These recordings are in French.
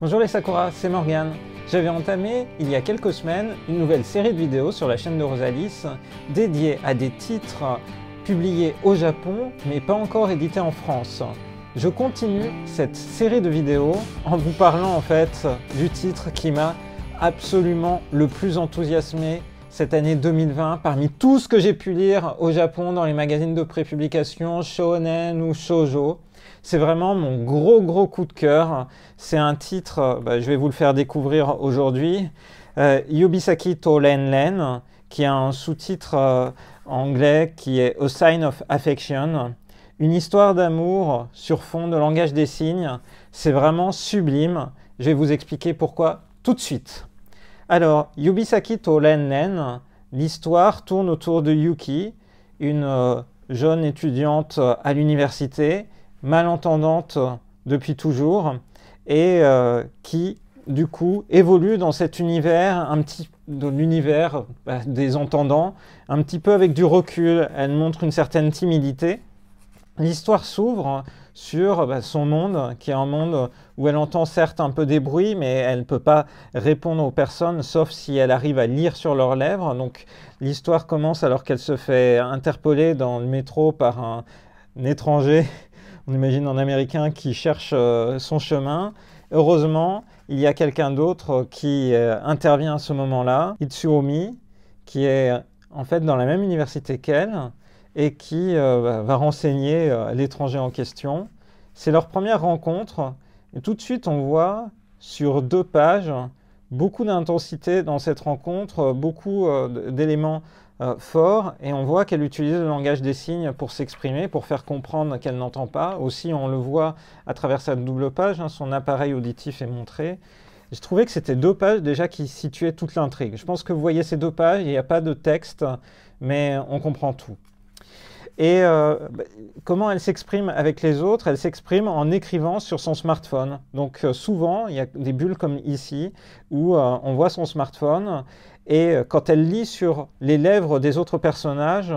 Bonjour les Sakura, c'est Morgane. J'avais entamé il y a quelques semaines une nouvelle série de vidéos sur la chaîne de Rosalis dédiée à des titres publiés au Japon mais pas encore édités en France. Je continue cette série de vidéos en vous parlant en fait du titre qui m'a absolument le plus enthousiasmé cette année 2020 parmi tout ce que j'ai pu lire au Japon dans les magazines de prépublication shonen ou shoujo. C'est vraiment mon gros coup de cœur. C'est un titre, je vais vous le faire découvrir aujourd'hui, Yubisaki to Ren Ren, qui a un sous-titre anglais qui est A Sign of Affection. Une histoire d'amour sur fond de langage des signes. C'est vraiment sublime. Je vais vous expliquer pourquoi tout de suite. Alors, Yubisaki to Ren Ren, l'histoire tourne autour de Yuki, une jeune étudiante à l'université, malentendante depuis toujours, et qui, du coup, évolue dans cet univers, l'univers des entendants, un petit peu avec du recul. Elle montre une certaine timidité. L'histoire s'ouvre sur son monde, qui est un monde où elle entend certes un peu des bruits, mais elle ne peut pas répondre aux personnes, sauf si elle arrive à lire sur leurs lèvres. Donc l'histoire commence alors qu'elle se fait interpeller dans le métro par un étranger, on imagine un Américain qui cherche son chemin. Heureusement, il y a quelqu'un d'autre qui intervient à ce moment-là, Itsuomi, qui est en fait dans la même université qu'elle, et qui va renseigner l'étranger en question. C'est leur première rencontre, et tout de suite on voit sur 2 pages beaucoup d'intensité dans cette rencontre, beaucoup d'éléments forts, et on voit qu'elle utilise le langage des signes pour s'exprimer, pour faire comprendre qu'elle n'entend pas. Aussi on le voit à travers cette double page, son appareil auditif est montré. Je trouvais que c'était 2 pages déjà qui situaient toute l'intrigue. Je pense que vous voyez ces 2 pages, il n'y a pas de texte, mais on comprend tout. Et comment elle s'exprime avec les autres? Elle s'exprime en écrivant sur son smartphone. Donc souvent, il y a des bulles comme ici, où on voit son smartphone, et quand elle lit sur les lèvres des autres personnages,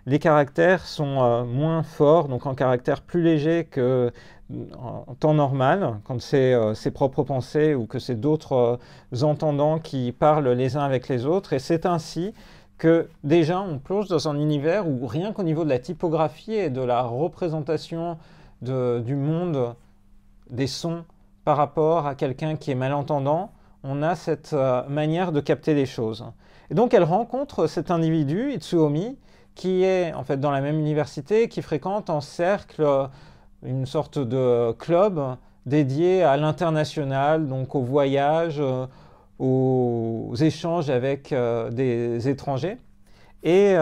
les caractères sont moins forts, donc en caractère plus léger qu'en temps normal, quand c'est ses propres pensées ou que c'est d'autres entendants qui parlent les uns avec les autres. Et c'est ainsi que déjà on plonge dans un univers où rien qu'au niveau de la typographie et de la représentation du monde des sons par rapport à quelqu'un qui est malentendant, on a cette manière de capter les choses. Et donc elle rencontre cet individu, Itsuomi, qui est en fait dans la même université, qui fréquente en cercle une sorte de club dédié à l'international, donc au voyage, aux échanges avec des étrangers. Et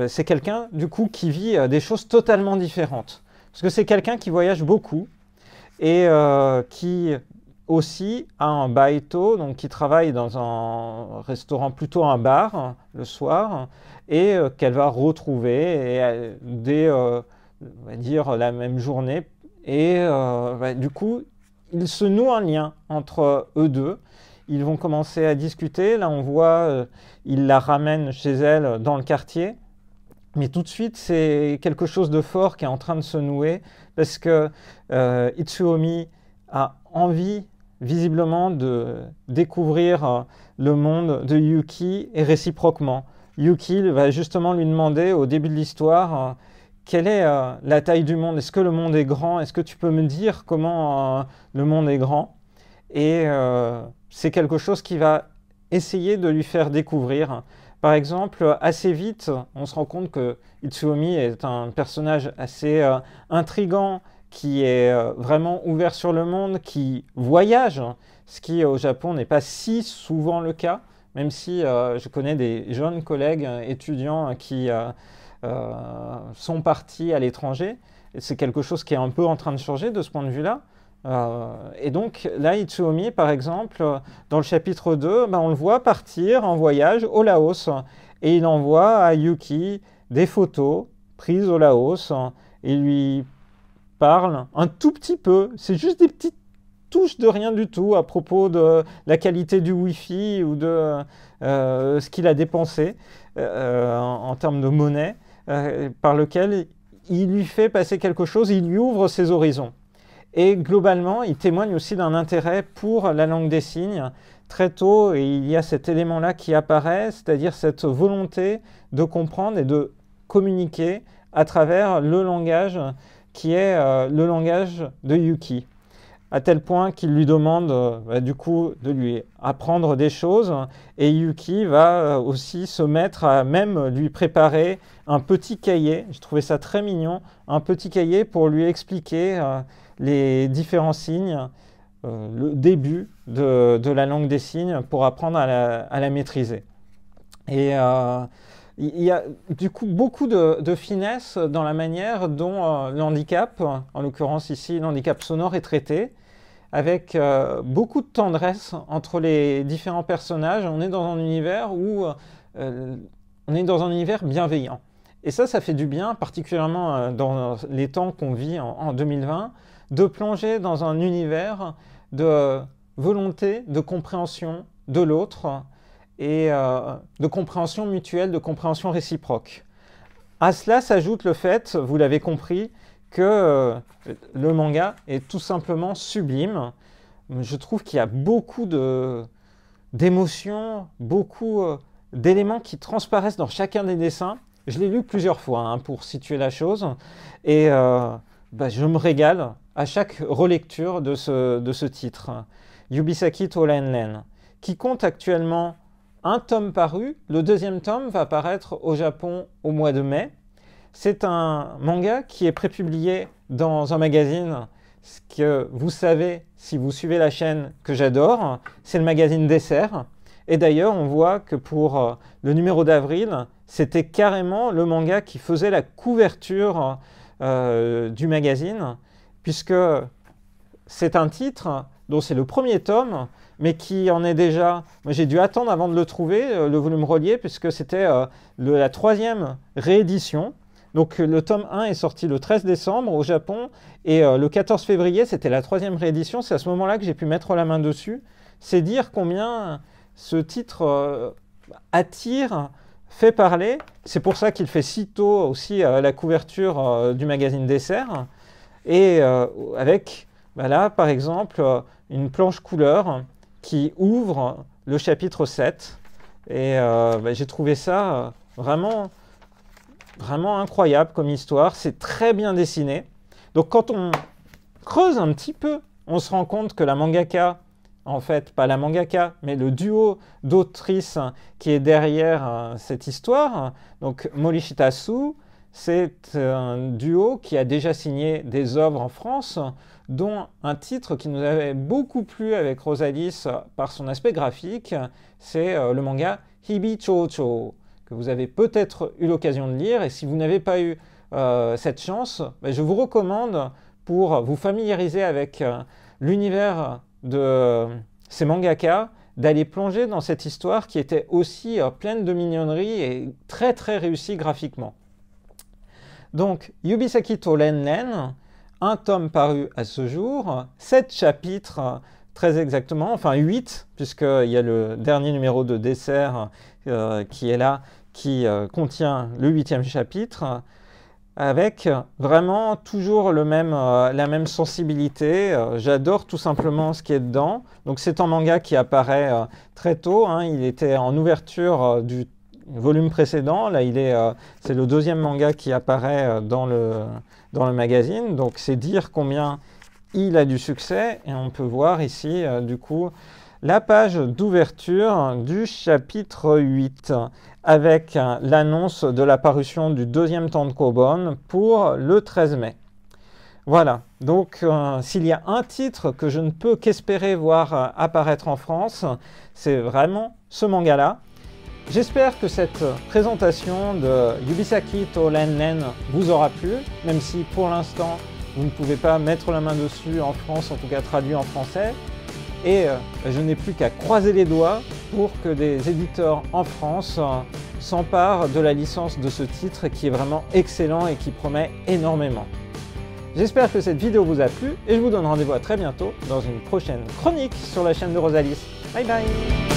c'est quelqu'un, du coup, qui vit des choses totalement différentes. Parce que c'est quelqu'un qui voyage beaucoup et qui aussi a un baito, donc qui travaille dans un restaurant, plutôt un bar, le soir, et qu'elle va retrouver dès, on va dire, la même journée. Et du coup, il se noue un lien entre eux deux. Ils vont commencer à discuter. Là, on voit, il la ramène chez elle dans le quartier. Mais tout de suite, c'est quelque chose de fort qui est en train de se nouer parce que Itsuomi a envie, visiblement, de découvrir le monde de Yuki et réciproquement. Yuki va justement lui demander au début de l'histoire quelle est la taille du monde? Est-ce que le monde est grand? Est-ce que tu peux me dire comment le monde est grand? Et c'est quelque chose qui va essayer de lui faire découvrir. Par exemple, assez vite, on se rend compte que Itsuomi est un personnage assez intriguant, qui est vraiment ouvert sur le monde, qui voyage, ce qui au Japon n'est pas si souvent le cas, même si je connais des jeunes collègues étudiants qui sont partis à l'étranger. C'est quelque chose qui est un peu en train de changer de ce point de vue-là. Et donc là, Itsuomi, par exemple, dans le chapitre 2, on le voit partir en voyage au Laos. Et il envoie à Yuki des photos prises au Laos. Et lui parle un tout petit peu. C'est juste des petites touches de rien du tout à propos de la qualité du Wi-Fi ou de ce qu'il a dépensé en termes de monnaie, par lequel il lui fait passer quelque chose, il lui ouvre ses horizons. Et globalement, il témoigne aussi d'un intérêt pour la langue des signes. Très tôt, et il y a cet élément-là qui apparaît, c'est-à-dire cette volonté de comprendre et de communiquer à travers le langage qui est le langage de Yuki. À tel point qu'il lui demande du coup de lui apprendre des choses, et Yuki va aussi se mettre à même lui préparer un petit cahier, j'ai trouvé ça très mignon, un petit cahier pour lui expliquer les différents signes, le début de la langue des signes pour apprendre à la maîtriser. Et il y a du coup beaucoup de finesse dans la manière dont le handicap, en l'occurrence ici le handicap sonore, est traité, avec beaucoup de tendresse entre les différents personnages. On est dans un univers où on est dans un univers bienveillant. Et ça fait du bien, particulièrement dans les temps qu'on vit en 2020, de plonger dans un univers de volonté, de compréhension de l'autre, et de compréhension mutuelle, de compréhension réciproque. À cela s'ajoute le fait, vous l'avez compris, que le manga est tout simplement sublime. Je trouve qu'il y a beaucoup d'émotions, beaucoup d'éléments qui transparaissent dans chacun des dessins. Je l'ai lu plusieurs fois pour situer la chose, et je me régale à chaque relecture de ce titre, Yubisaki to Renren, qui compte actuellement un tome paru. Le deuxième tome va paraître au Japon au mois de mai. C'est un manga qui est prépublié dans un magazine que vous savez, si vous suivez la chaîne, que j'adore. C'est le magazine Dessert. Et d'ailleurs, on voit que pour le numéro d'avril, c'était carrément le manga qui faisait la couverture du magazine, puisque c'est un titre dont c'est le premier tome, mais qui en est déjà... Moi, j'ai dû attendre avant de le trouver, le volume relié, puisque c'était la 3e réédition. Donc le tome 1 est sorti le 13 décembre au Japon, et le 14 février, c'était la 3e réédition. C'est à ce moment-là que j'ai pu mettre la main dessus. C'est dire combien ce titre attire, fait parler. C'est pour ça qu'il fait si tôt aussi la couverture du magazine Dessert. Et avec, là, par exemple, une planche couleur qui ouvre le chapitre 7. Et j'ai trouvé ça vraiment incroyable comme histoire. C'est très bien dessiné. Donc quand on creuse un petit peu, on se rend compte que la mangaka, en fait, pas la mangaka, mais le duo d'autrices qui est derrière cette histoire, donc Morishita Su, c'est un duo qui a déjà signé des œuvres en France, dont un titre qui nous avait beaucoup plu avec Rosalis par son aspect graphique, c'est le manga Hibi Chocho, que vous avez peut-être eu l'occasion de lire. Et si vous n'avez pas eu cette chance, je vous recommande, pour vous familiariser avec l'univers de ces mangaka, d'aller plonger dans cette histoire qui était aussi pleine de mignonneries et très très réussie graphiquement. Donc, Yubisaki to Renren, un tome paru à ce jour, 7 chapitres très exactement, enfin 8, puisqu'il y a le dernier numéro de Dessert qui est là, qui contient le 8e chapitre, avec vraiment toujours la même sensibilité. J'adore tout simplement ce qui est dedans. Donc c'est un manga qui apparaît très tôt, il était en ouverture du volume précédent. Là, c'est le 2e manga qui apparaît dans le magazine. Donc c'est dire combien il a du succès. Et on peut voir ici, du coup, la page d'ouverture du chapitre 8, avec l'annonce de la parution du 2e tankobon pour le 13 mai. Voilà, donc s'il y a un titre que je ne peux qu'espérer voir apparaître en France, c'est vraiment ce manga-là. J'espère que cette présentation de Yubisaki to Renren vous aura plu, même si pour l'instant vous ne pouvez pas mettre la main dessus en France, en tout cas traduit en français. Et je n'ai plus qu'à croiser les doigts pour que des éditeurs en France s'emparent de la licence de ce titre qui est vraiment excellent et qui promet énormément. J'espère que cette vidéo vous a plu et je vous donne rendez-vous à très bientôt dans une prochaine chronique sur la chaîne de Rosalis. Bye bye!